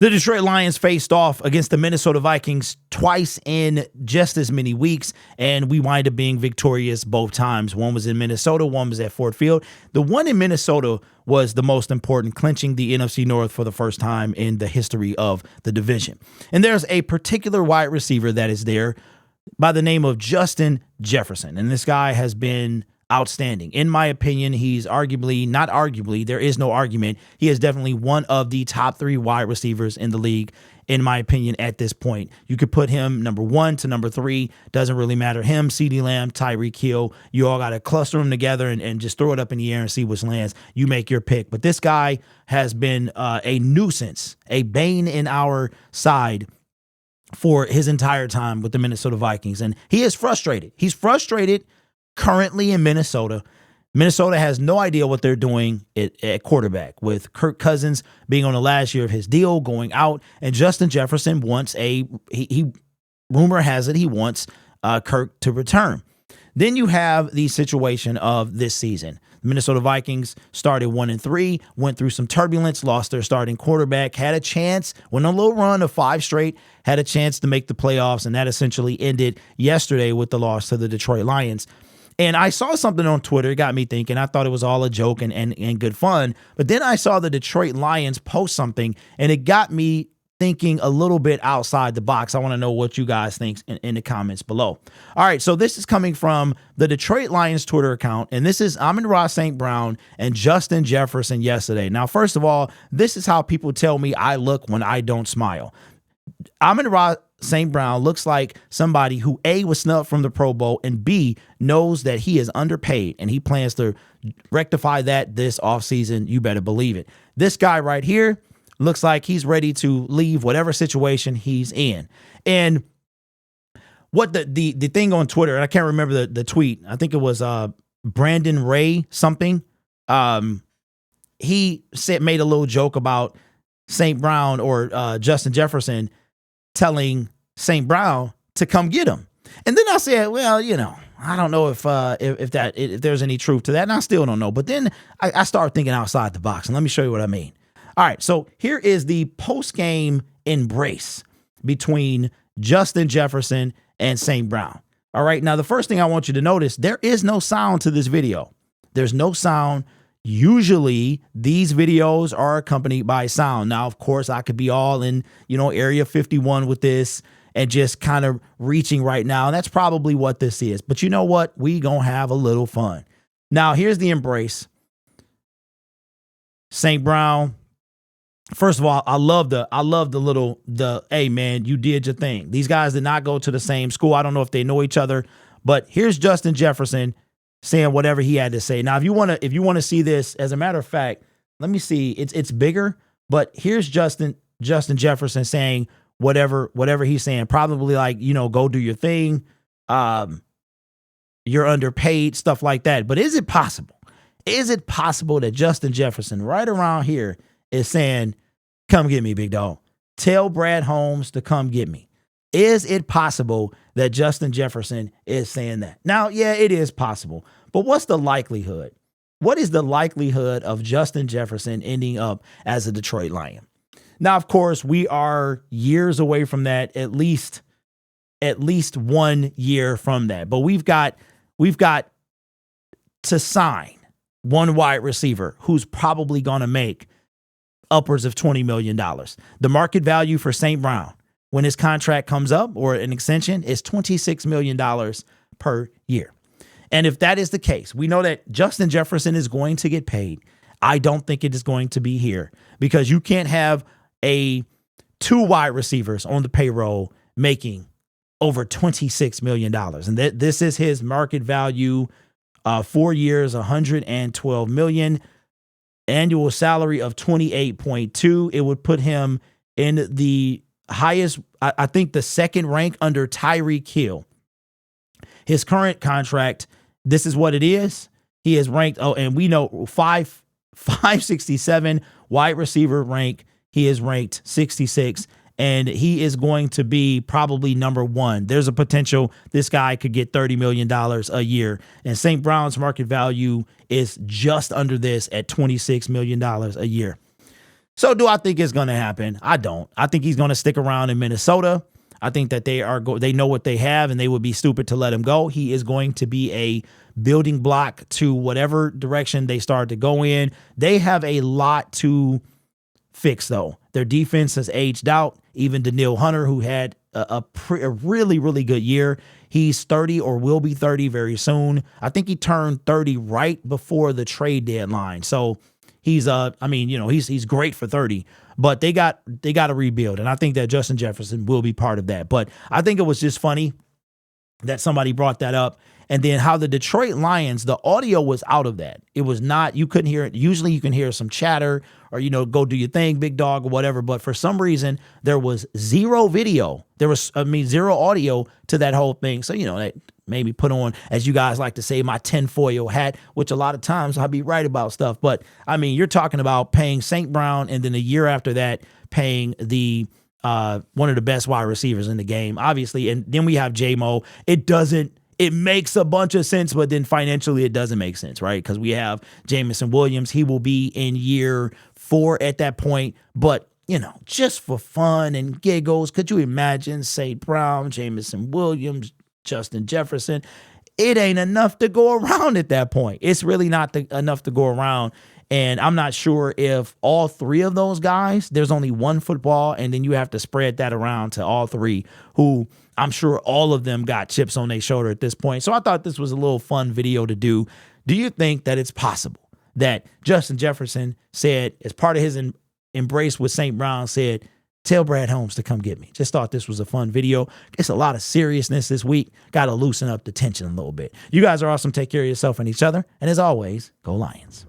The Detroit Lions faced off against the Minnesota Vikings twice in just as many weeks, and we wind up being victorious both times. One was in Minnesota, one was at Ford Field. The one in Minnesota was the most important, clinching the NFC North for the first time in the history of the division. And there's a particular wide receiver that is there by the name of Justin Jefferson, and this guy has been outstanding. In my opinion, he's not arguably, there is no argument. He is definitely one of the top 3 wide receivers in the league, in my opinion, at this point. You could put him number 1 to number 3. Doesn't really matter. Him, CeeDee Lamb, Tyreek Hill. You all got to cluster them together and just throw it up in the air and see which lands. You make your pick. But this guy has been a nuisance, a bane in our side for his entire time with the Minnesota Vikings. And he is frustrated. He's frustrated currently in Minnesota. Minnesota has no idea what they're doing at quarterback, with Kirk Cousins being on the last year of his deal, going out, and Justin Jefferson wants rumor has it he wants Kirk to return. Then you have the situation of this season. The Minnesota Vikings started 1-3, went through some turbulence, lost their starting quarterback, had a chance, went on a little run of 5 straight, had a chance to make the playoffs, and that essentially ended yesterday with the loss to the Detroit Lions. And I saw something on Twitter. It got me thinking. I thought it was all a joke and good fun. But then I saw the Detroit Lions post something, and it got me thinking a little bit outside the box. I want to know what you guys think in the comments below. All right, so this is coming from the Detroit Lions Twitter account, and this is Amon-Ra St. Brown and Justin Jefferson yesterday. Now, first of all, this is how people tell me I look when I don't smile. Amon-Ra St. Brown looks like somebody who A, was snubbed from the Pro Bowl, and B, knows that he is underpaid and he plans to rectify that this offseason. You better believe it. This guy right here looks like he's ready to leave whatever situation he's in. And what the thing on Twitter, and I can't remember the tweet. I think it was Brandon Ray something. He made a little joke about St. Brown or Justin Jefferson telling St. Brown to come get him. And then I said, well, I don't know if there's any truth to that. And I still don't know. But then I started thinking outside the box. And let me show you what I mean. All right. So here is the post-game embrace between Justin Jefferson and St. Brown. All right. Now, the first thing I want you to notice, there is no sound to this video. There's no sound. Usually these videos are accompanied by sound. Now, of course, I could be all in, Area 51 with this and just kind of reaching right now. And that's probably what this is. But you know what? We gonna have a little fun. Now, here's the embrace. St. Brown. First of all, I love the hey man, you did your thing. These guys did not go to the same school. I don't know if they know each other, but here's Justin Jefferson saying whatever he had to say. Now, if you want to see this, as a matter of fact, let me see. It's bigger, but here's Justin Jefferson saying whatever he's saying. Probably like, go do your thing. You're underpaid, stuff like that. But is it possible? Is it possible that Justin Jefferson right around here is saying, come get me, big dog. Tell Brad Holmes to come get me. Is it possible that Justin Jefferson is saying that? Now, yeah, it is possible. But what's the likelihood? What is the likelihood of Justin Jefferson ending up as a Detroit Lion? Now, of course, we are years away from that, at least 1 year from that. But we've got to sign one wide receiver who's probably going to make upwards of $20 million. The market value for St. Brown, when his contract comes up or an extension, is $26 million per year. And if that is the case, we know that Justin Jefferson is going to get paid. I don't think it is going to be here, because you can't have 2 wide receivers on the payroll making over $26 million. And this is his market value, 4 years, $112 million, annual salary of 28.2. It would put him in the highest, I think the second rank under Tyreek Hill. His current contract, this is what it is. He is ranked, and we know 567 wide receiver rank. He is ranked 66, and he is going to be probably number 1. There's a potential this guy could get $30 million a year. And St. Brown's market value is just under this at $26 million a year. So do I think it's going to happen? I don't. I think he's going to stick around in Minnesota. I think that they know what they have, and they would be stupid to let him go. He is going to be a building block to whatever direction they start to go in. They have a lot to fix, though. Their defense has aged out. Even Daniil Hunter, who had a really, really good year, he's 30 or will be 30 very soon. I think he turned 30 right before the trade deadline. So he's he's great for 30, but they got to rebuild. And I think that Justin Jefferson will be part of that. But I think it was just funny that somebody brought that up. And then how the Detroit Lions, the audio was out of that. It was not, you couldn't hear it. Usually you can hear some chatter or, go do your thing, big dog or whatever. But for some reason, there was zero video. There was, zero audio to that whole thing. So, that maybe put on, as you guys like to say, my tinfoil hat, which a lot of times I'll be right about stuff. But, you're talking about paying St. Brown and then a year after that, paying the one of the best wide receivers in the game, obviously. And then we have J-Mo. It makes a bunch of sense, but then financially it doesn't make sense, right? Because we have Jameson Williams. He will be in year 4 at that point. But, just for fun and giggles, could you imagine St. Brown, Jameson Williams, Justin Jefferson? It ain't enough to go around at that point. It's really not enough to go around. And I'm not sure if all 3 of those guys, there's only one football, and then you have to spread that around to all 3 who I'm sure all of them got chips on their shoulder at this point. So I thought this was a little fun video to do. Do you think that it's possible that Justin Jefferson said, as part of his embrace with St. Brown, said, tell Brad Holmes to come get me? Just thought this was a fun video. It's a lot of seriousness this week. Got to loosen up the tension a little bit. You guys are awesome. Take care of yourself and each other. And as always, go Lions.